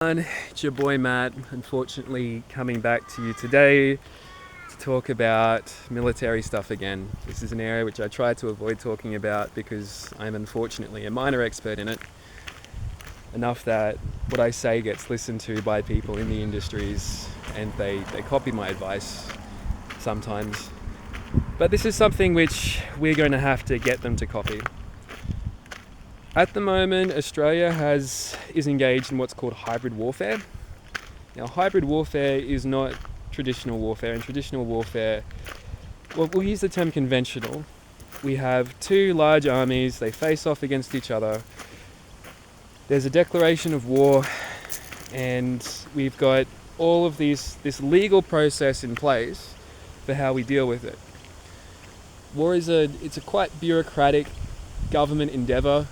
It's your boy Matt, unfortunately coming back to you today to talk about military stuff again. This is an area which I try to avoid talking about because I'm unfortunately a minor expert in it, enough that what I say gets listened to by people in the industries and they copy my advice sometimes. But this is something which we're going to have to get them to copy. At the moment, Australia is engaged in what's called hybrid warfare. Now, hybrid warfare is not traditional warfare. In traditional warfare, well, we'll use the term conventional. We have two large armies, they face off against each other. There's a declaration of war, and we've got all of this legal process in place for how we deal with it. War is a quite bureaucratic government endeavour.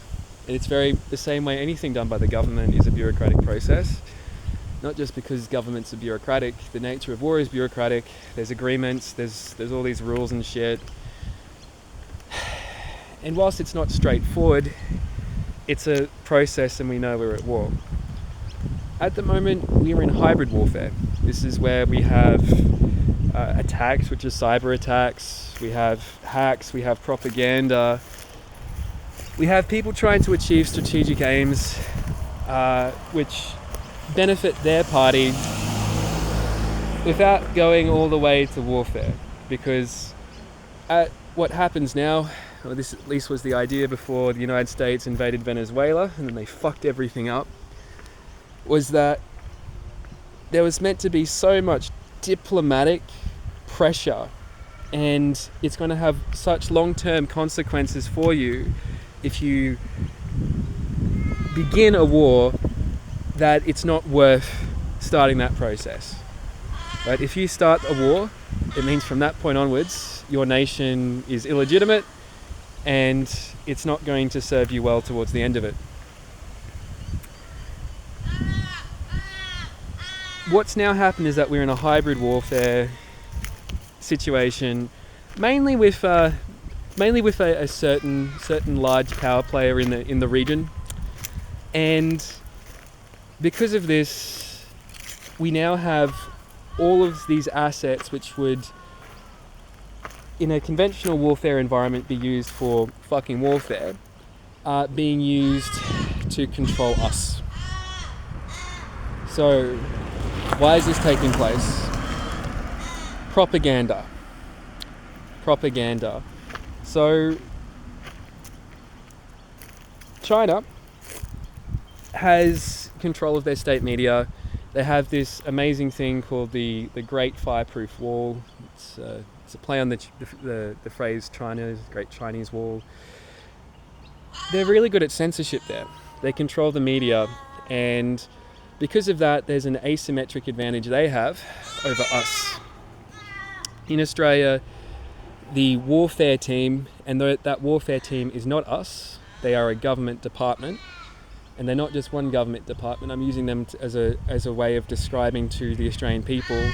It's very the same way anything done by the government is a bureaucratic process. Not just because governments are bureaucratic, the nature of war is bureaucratic. There's agreements, there's all these rules and shit. And whilst it's not straightforward, it's a process and we know we're at war. At the moment, we're in hybrid warfare. This is where we have attacks, which are cyber attacks. We have hacks, we have propaganda. We have people trying to achieve strategic aims which benefit their party without going all the way to warfare. Because what happens now, or this at least was the idea before the United States invaded Venezuela and then they fucked everything up, was that there was meant to be so much diplomatic pressure, and it's going to have such long-term consequences for you if you begin a war, that it's not worth starting that process. Right? If you start a war, it means from that point onwards, your nation is illegitimate and it's not going to serve you well towards the end of it. What's now happened is that we're in a hybrid warfare situation, mainly with a certain large power player in the region, and because of this, we now have all of these assets which would, in a conventional warfare environment, be used for fucking warfare, being used to control us. So, why is this taking place? Propaganda. So, China has control of their state media. They have this amazing thing called the Great Fireproof Wall. It's a play on the phrase China's Great Chinese Wall. They're really good at censorship there. They control the media, and because of that, there's an asymmetric advantage they have over us. In Australia, the warfare team, and that warfare team is not us, they are a government department, and they're not just one government department. I'm using them as a way of describing to the Australian people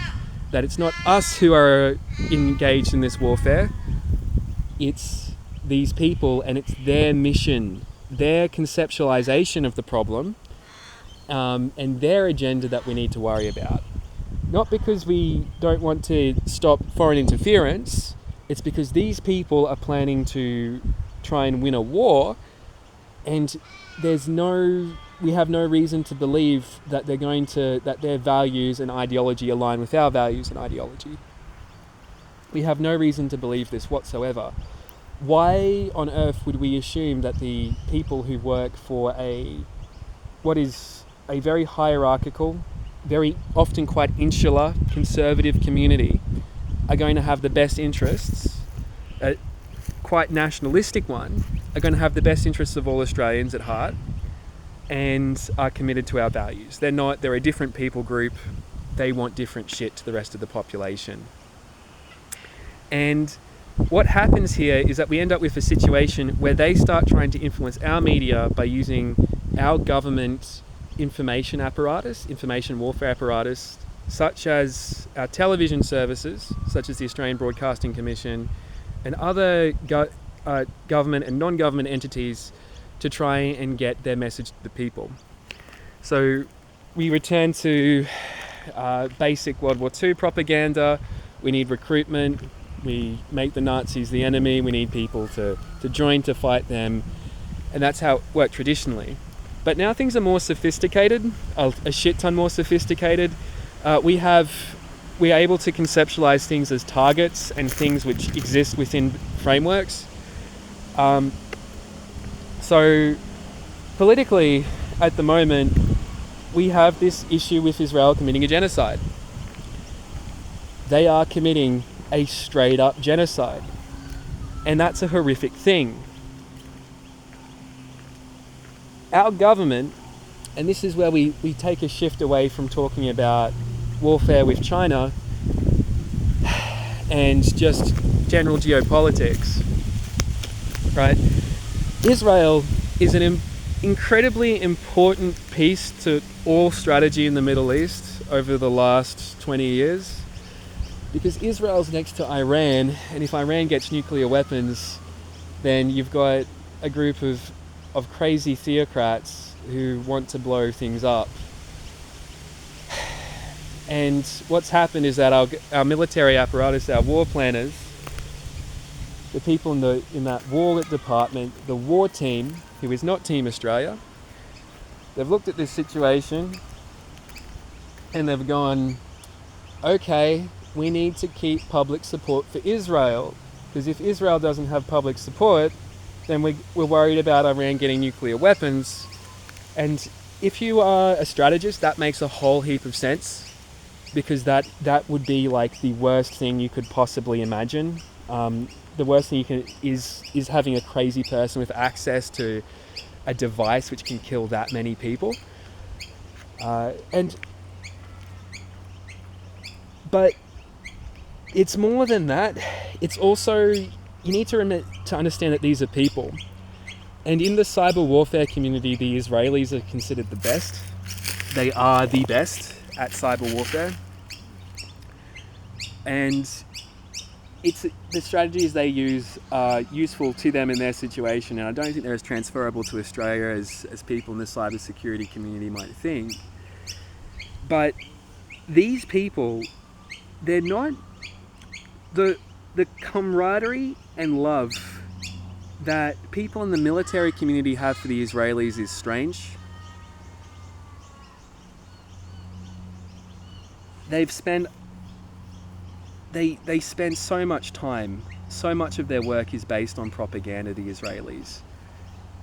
that it's not us who are engaged in this warfare, it's these people, and it's their mission, their conceptualization of the problem, and their agenda that we need to worry about. Not because we don't want to stop foreign interference, it's because these people are planning to try and win a war, and we have no reason to believe that that their values and ideology align with our values and ideology. We have no reason to believe this whatsoever. Why on earth would we assume that the people who work for what is a very hierarchical, very often quite insular, conservative community are going to have the best interests, a quite nationalistic one, are going to have the best interests of all Australians at heart and are committed to our values? They're a different people group. They want different shit to the rest of the population. And what happens here is that we end up with a situation where they start trying to influence our media by using our government information warfare apparatus, such as our television services, such as the Australian Broadcasting Commission, and other government and non-government entities to try and get their message to the people. So we return to basic World War II propaganda. We need recruitment. We make the Nazis the enemy. We need people to join to fight them. And that's how it worked traditionally. But now things are more sophisticated, a shit ton more sophisticated. We are able to conceptualize things as targets and things which exist within frameworks. So politically, at the moment, we have this issue with Israel committing a genocide. They are committing a straight up genocide. And that's a horrific thing. Our government, and this is where we take a shift away from talking about warfare with China and just general geopolitics, right? Israel is an incredibly important piece to all strategy in the Middle East over the last 20 years, because Israel's next to Iran, and if Iran gets nuclear weapons, then you've got a group of crazy theocrats who want to blow things up. And what's happened is that our military apparatus, our war planners, the people in that war department, the war team, who is not Team Australia, they've looked at this situation and they've gone, okay, we need to keep public support for Israel, because if Israel doesn't have public support, then we're worried about Iran getting nuclear weapons. And if you are a strategist, that makes a whole heap of sense, because that would be like the worst thing you could possibly imagine. The worst thing you can is having a crazy person with access to a device which can kill that many people. But it's more than that. It's also, you need to understand that these are people. And in the cyber warfare community, the Israelis are considered the best. They are the best at cyber warfare. And the strategies they use are useful to them in their situation, and I don't think they're as transferable to Australia as people in the cybersecurity community might think. But these people, they're not the camaraderie and love that people in the military community have for the Israelis is strange. They spend so much time, so much of their work is based on propaganda, the Israelis.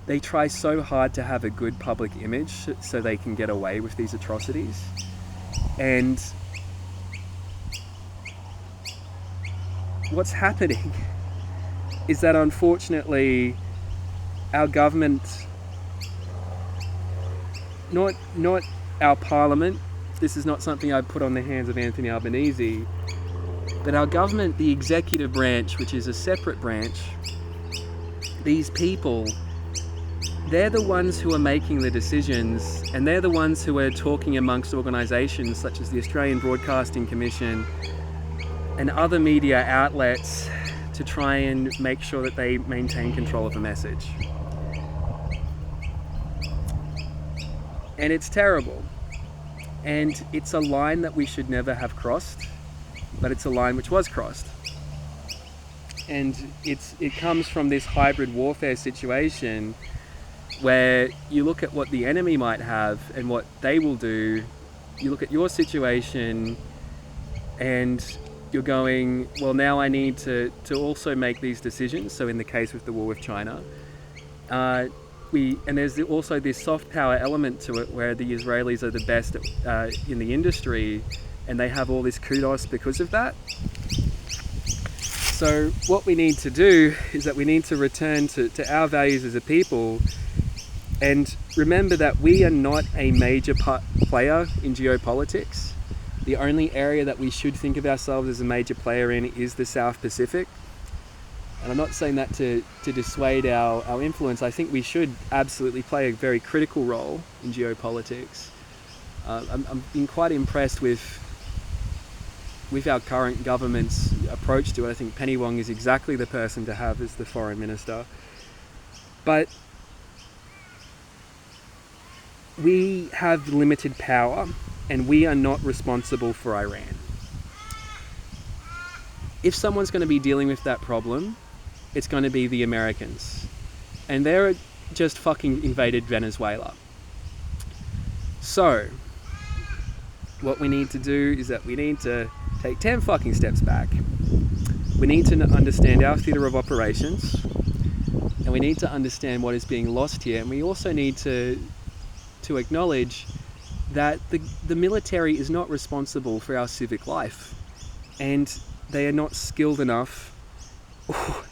They try so hard to have a good public image so they can get away with these atrocities. And what's happening is that unfortunately our government, not our parliament, this is not something I put on the hands of Anthony Albanese, but our government, the executive branch, which is a separate branch, these people, they're the ones who are making the decisions, and they're the ones who are talking amongst organisations such as the Australian Broadcasting Commission and other media outlets to try and make sure that they maintain control of the message. And it's terrible. And it's a line that we should never have crossed, but it's a line which was crossed. And it comes from this hybrid warfare situation where you look at what the enemy might have and what they will do. You look at your situation and you're going, well, now I need to also make these decisions. So in the case with the war with China, and there's also this soft power element to it where the Israelis are the best in the industry, and they have all this kudos because of that. So what we need to do is that we need to return to our values as a people and remember that we are not a major player in geopolitics. The only area that we should think of ourselves as a major player in is the South Pacific. And I'm not saying that to dissuade our influence. I think we should absolutely play a very critical role in geopolitics. I'm been quite impressed with our current government's approach to it. I think Penny Wong is exactly the person to have as the foreign minister. But we have limited power and we are not responsible for Iran. If someone's going to be dealing with that problem, it's going to be the Americans. And they're just fucking invaded Venezuela. So, what we need to do is that we need to take 10 fucking steps back. We need to understand our theatre of operations, and we need to understand what is being lost here, and we also need to acknowledge that the military is not responsible for our civic life, and they are not skilled enough,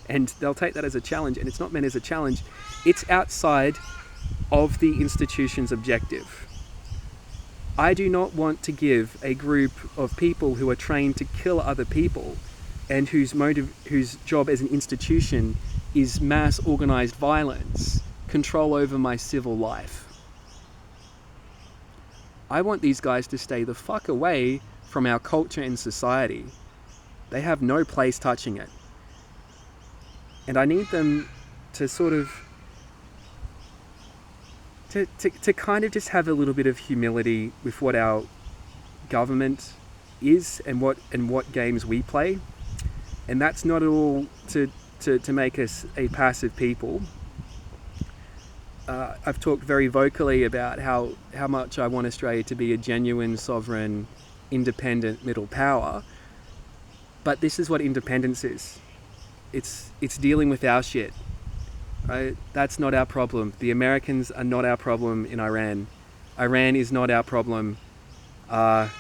and they'll take that as a challenge, and it's not meant as a challenge. It's outside of the institution's objective. I do not want to give a group of people who are trained to kill other people and whose job as an institution is mass organized violence, control over my civil life. I want these guys to stay the fuck away from our culture and society. They have no place touching it. And I need them to sort of to kind of just have a little bit of humility with what our government is and what games we play. And that's not at all to make us a passive people. I've talked very vocally about how much I want Australia to be a genuine, sovereign, independent middle power. But this is what independence is. It's dealing with our shit. Right? That's not our problem. The Americans are not our problem in Iran. Iran is not our problem. Of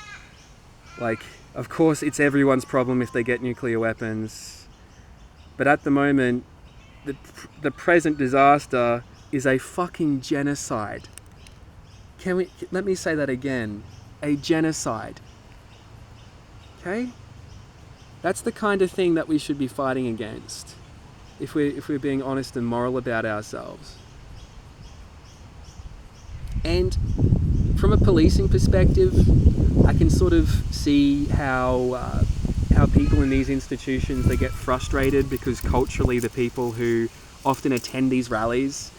course, it's everyone's problem if they get nuclear weapons. But at the moment, the present disaster is a fucking genocide. Let me say that again. A genocide. Okay? That's the kind of thing that we should be fighting against, if we're being honest and moral about ourselves. And from a policing perspective, I can sort of see how people in these institutions, they get frustrated because culturally the people who often attend these rallies,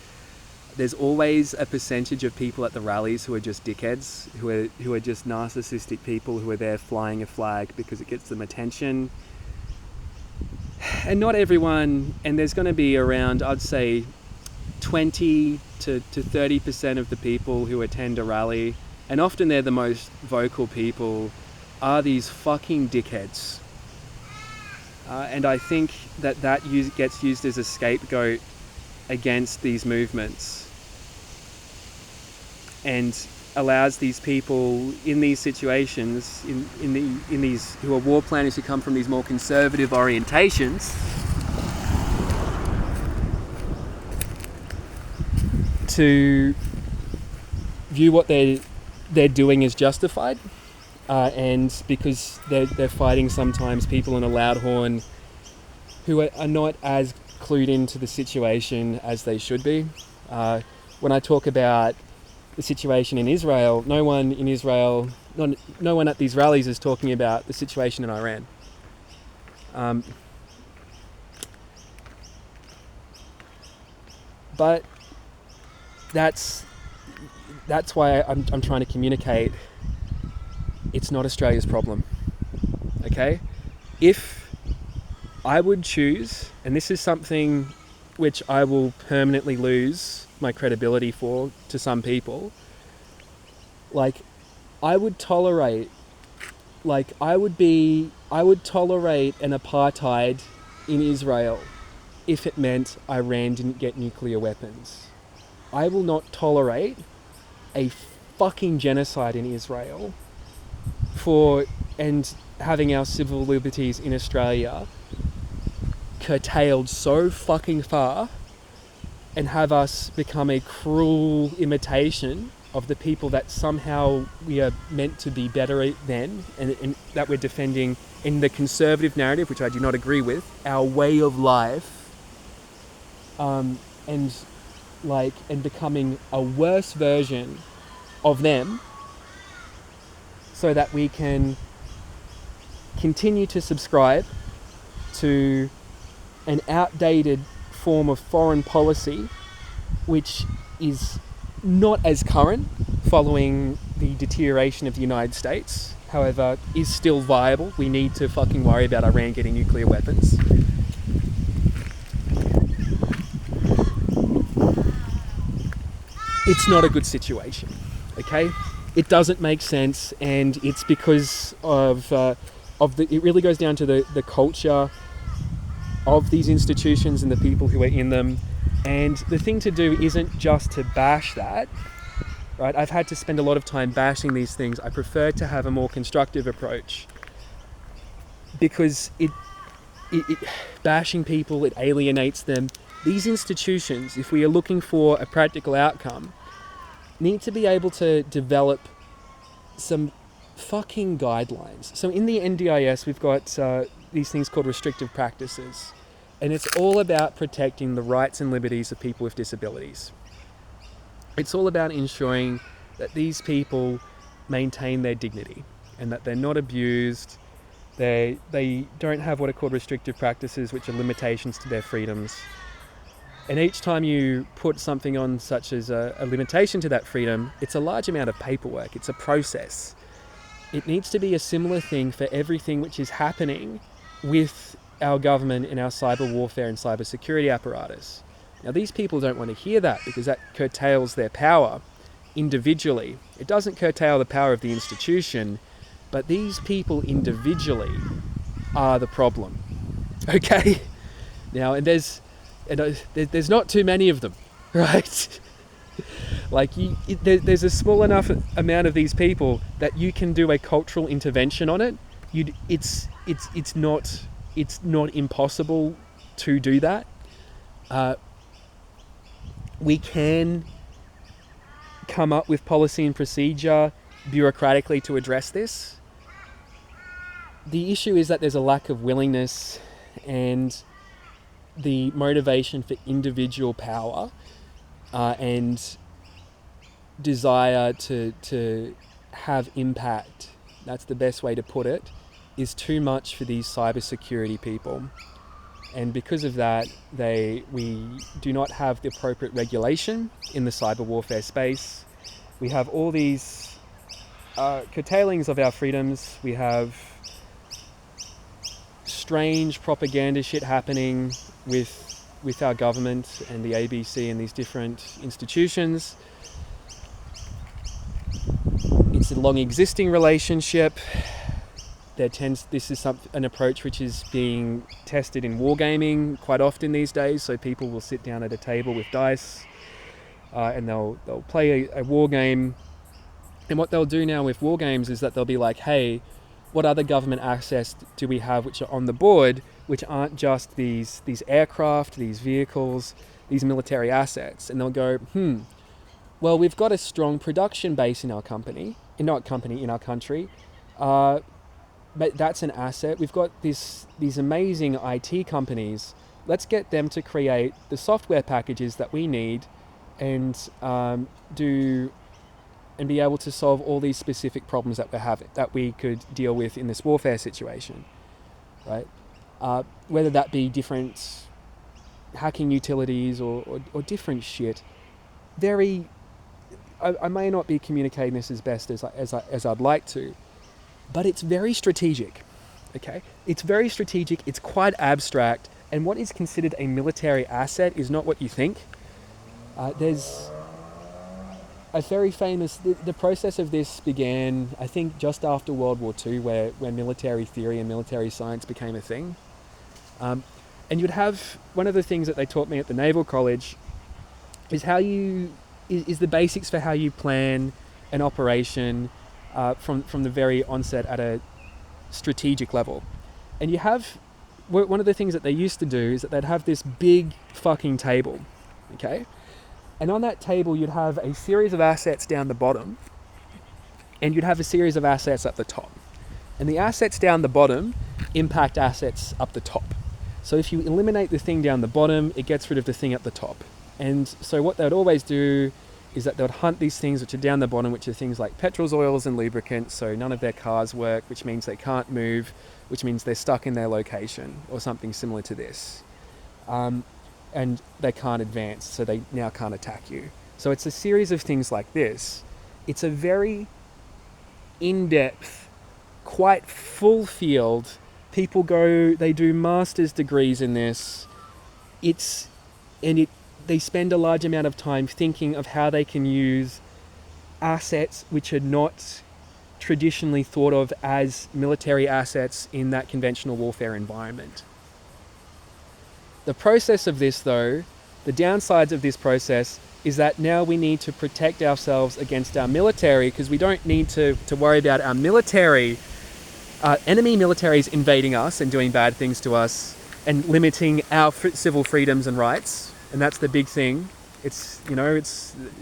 there's always a percentage of people at the rallies who are just dickheads, who are just narcissistic people who are there flying a flag because it gets them attention. And not everyone, and there's going to be around, I'd say, 20 to 30% of the people who attend a rally, and often they're the most vocal people, are these fucking dickheads. And I think that gets used as a scapegoat against these movements, and allows these people in these situations, in these who are war planners who come from these more conservative orientations, to view what they're doing as justified, and because they're fighting sometimes people on a loud horn who are not as clued into the situation as they should be. When I talk about the situation in Israel, no one at these rallies is talking about the situation in Iran. But that's why I'm trying to communicate. It's not Australia's problem. Okay? If I would choose, and this is something which I will permanently lose my credibility for to some people, I would tolerate an apartheid in Israel if it meant Iran didn't get nuclear weapons. I will not tolerate a fucking genocide in Israel and having our civil liberties in Australia curtailed so fucking far, and have us become a cruel imitation of the people that somehow we are meant to be better than, and that we're defending in the conservative narrative, which I do not agree with, our way of life, and becoming a worse version of them, so that we can continue to subscribe to an outdated form of foreign policy which is not as current following the deterioration of the United States, however, is still viable. We need to fucking worry about Iran getting nuclear weapons. It's not a good situation, okay? It doesn't make sense, and it's because of it really goes down to the culture of these institutions and the people who are in them. And the thing to do isn't just to bash that, right? I've had to spend a lot of time bashing these things. I prefer to have a more constructive approach, because it bashing people, it alienates them. These institutions, if we are looking for a practical outcome, need to be able to develop some fucking guidelines. So in the NDIS, we've got these things called restrictive practices, and it's all about protecting the rights and liberties of people with disabilities. It's all about ensuring that these people maintain their dignity and that they're not abused. They don't have what are called restrictive practices, which are limitations to their freedoms. And each time you put something on such as a limitation to that freedom, it's a large amount of paperwork. It's a process. It needs to be a similar thing for everything which is happening with our government and our cyber warfare and cyber security apparatus. Now, these people don't want to hear that, because that curtails their power individually. It doesn't curtail the power of the institution, but these people individually are the problem. Okay? Now, and there's not too many of them, right? Like, there's a small enough amount of these people that you can do a cultural intervention on it. It's not impossible to do that. We can come up with policy and procedure bureaucratically to address this. The issue is that there's a lack of willingness and the motivation for individual power and desire to have impact. That's the best way to put it, is too much for these cybersecurity people. And because of that, we do not have the appropriate regulation in the cyber warfare space. We have all these curtailings of our freedoms. We have strange propaganda shit happening with our government and the ABC and these different institutions. It's a long existing relationship. This is an approach which is being tested in wargaming quite often these days. So people will sit down at a table with dice and they'll play a war game. And what they'll do now with war games is that they'll be like, hey, what other government assets do we have which are on the board, which aren't just these aircraft, these vehicles, these military assets? And they'll go, well, we've got a strong production base in our country. But that's an asset. We've got these amazing IT companies. Let's get them to create the software packages that we need and be able to solve all these specific problems that we're having, that we could deal with in this warfare situation, right? Whether that be different hacking utilities or different shit. I may not be communicating this as best as I'd like to, but it's very strategic, okay? It's very strategic, it's quite abstract, and what is considered a military asset is not what you think. There's a very famous, the process of this began, I think, just after World War II, where military theory and military science became a thing. And you'd have, one of the things that they taught me at the Naval College is is the basics for how you plan an operation from the very onset at a strategic level. And you have, one of the things that they used to do is that they'd have this big fucking table, okay? And on that table you'd have a series of assets down the bottom, and you'd have a series of assets up the top. And the assets down the bottom impact assets up the top. So if you eliminate the thing down the bottom, it gets rid of the thing at the top. And so what they'd always do is that they would hunt these things which are down the bottom, which are things like petrols, oils, and lubricants. So none of their cars work, which means they can't move, which means they're stuck in their location, or something similar to this. And they can't advance, so they now can't attack you. So it's a series of things like this. It's a very in-depth, quite full field. People go, they do master's degrees in this. They spend a large amount of time thinking of how they can use assets which are not traditionally thought of as military assets in that conventional warfare environment. The process of this, though, the downsides of this process is that now we need to protect ourselves against our military, because we don't need to worry about our military, enemy militaries invading us and doing bad things to us and limiting our civil freedoms and rights. And that's the big thing. It's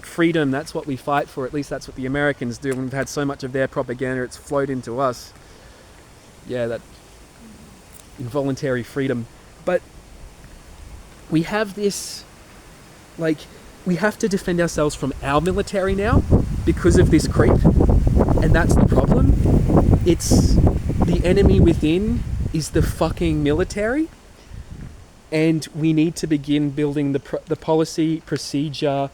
freedom. That's what we fight for. At least that's what the Americans do. We've had so much of their propaganda, it's flowed into us. Yeah, that involuntary freedom. But we have this, we have to defend ourselves from our military now because of this creep. And that's the problem. It's the enemy within is the fucking military. And we need to begin building the policy, procedure,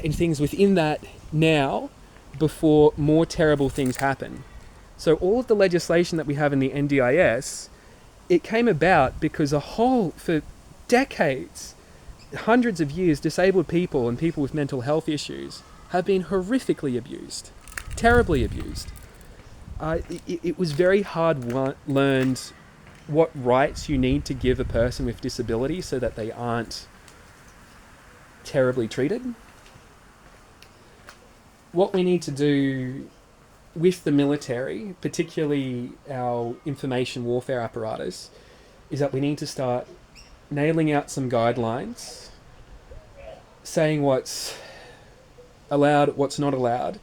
and things within that now before more terrible things happen. So all of the legislation that we have in the NDIS, it came about because for decades, hundreds of years, disabled people and people with mental health issues have been horrifically abused, terribly abused. It was very hard learned what rights you need to give a person with disability so that they aren't terribly treated. What we need to do with the military, particularly our information warfare apparatus, is that we need to start nailing out some guidelines, saying what's allowed, what's not allowed,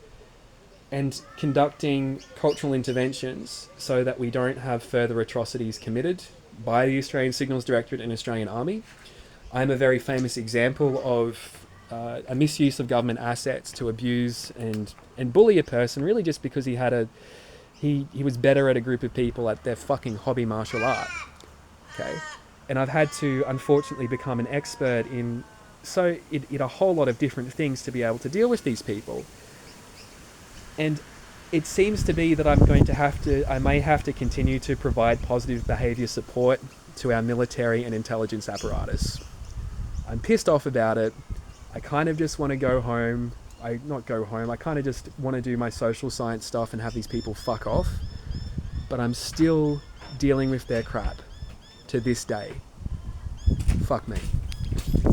and conducting cultural interventions so that we don't have further atrocities committed by the Australian Signals Directorate and Australian Army. I'm a very famous example of a misuse of government assets to abuse and bully a person, really just because he was better at a group of people at their fucking hobby martial art. Okay, and I've had to unfortunately become an expert in a whole lot of different things to be able to deal with these people. And it seems to be that I may have to continue to provide positive behaviour support to our military and intelligence apparatus. I'm pissed off about it. I kind of just want to go home. I kind of just want to do my social science stuff and have these people fuck off. But I'm still dealing with their crap to this day. Fuck me.